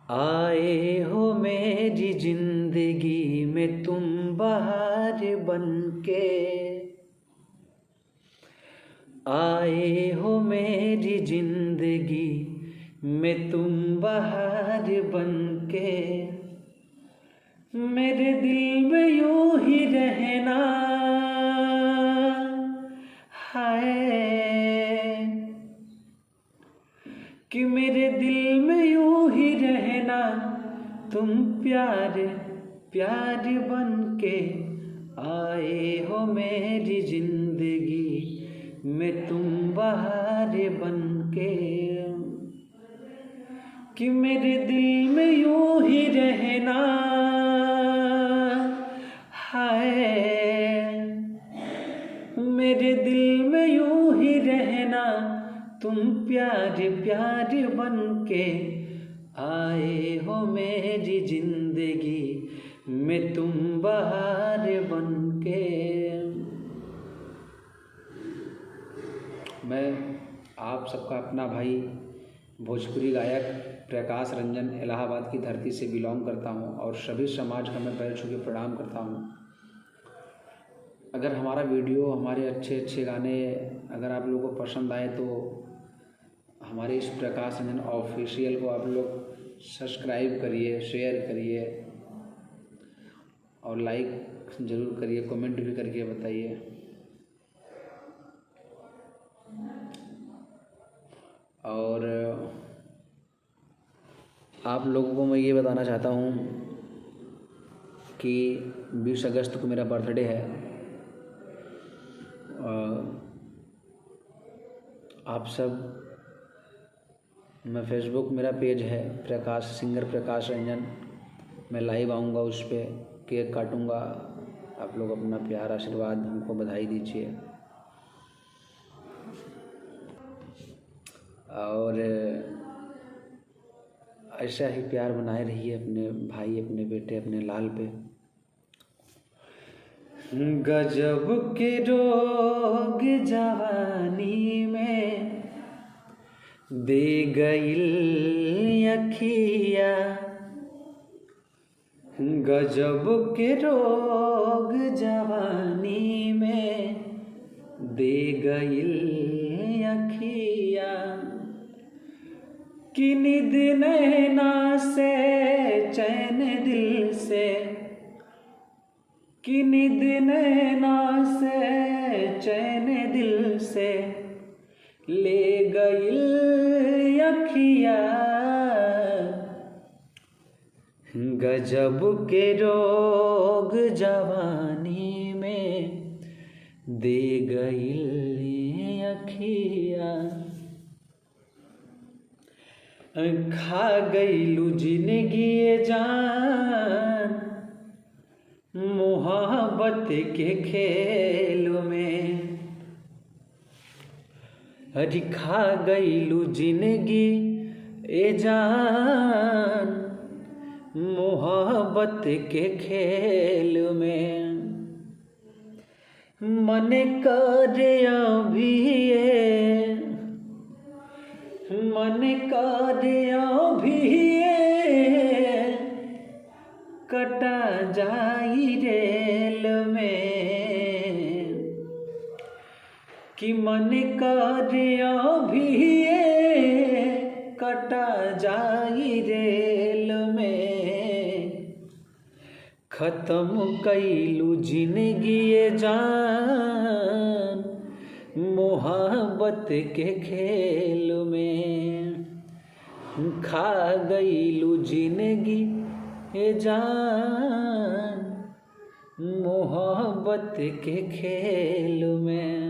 आए हो मेरी जिंदगी में तुम बहार बनके, आए हो मेरी जिंदगी में तुम बहार बनके, मेरे दिल में यूं ही रहना है कि मेरे दिल में यूं ही रहना, तुम प्यार प्यार बनके, आए हो मेरी जिंदगी में तुम बहार बनके, कि मेरे दिल में यूं ही रहना है, मेरे दिल में यूं ही रहना, तुम प्यार प्यार बनके, आए हो मेरी जिंदगी में तुम बहार बनके। मैं आप सबका अपना भाई भोजपुरी गायक प्रकाश रंजन इलाहाबाद की धरती से बिलोंग करता हूं और सभी समाज का मैं पैर छू के प्रणाम करता हूं। अगर हमारा वीडियो, हमारे अच्छे अच्छे गाने अगर आप लोगों को पसंद आए तो हमारे इस प्रकाश रंजन ऑफिशियल को आप लोग सब्सक्राइब करिए, शेयर करिए और लाइक ज़रूर करिए, कमेंट भी करके बताइए। और आप लोगों को मैं ये बताना चाहता हूँ कि 20 अगस्त को मेरा बर्थडे है। आप सब, मैं फेसबुक मेरा पेज है प्रकाश सिंगर प्रकाश रंजन, मैं लाइव आऊँगा, उस पर केक काटूँगा। आप लोग अपना प्यार आशीर्वाद हमको बधाई दीजिए और ऐसा ही प्यार बनाए रहिए अपने भाई, अपने बेटे, अपने लाल पे। गजब के रोग जवानी में दे गइल अखिया, गजब के रोग जवानी में दे गइल अखिया, कि निद नैना से चैन दिल से, कि निद नैना से चैन दिल से ले गइल अखिया, गजब के रोग जवानी में दे गइल अखिया, खा गइलू जिंदगी जान मोहब्बत के खेल में, अरे खा गइलू जिंदगी ए जान मोहब्बत के खेल में, मन करे अभी ये, मन करे अभी ये कटा जाई रेल में, कि मन करे अभी ये कटा जाई रेल में, खत्म कइलू जिंदगी जान मोहब्बत के खेल में, खा गइलू जिंदगी जान मोहब्बत के खेल में।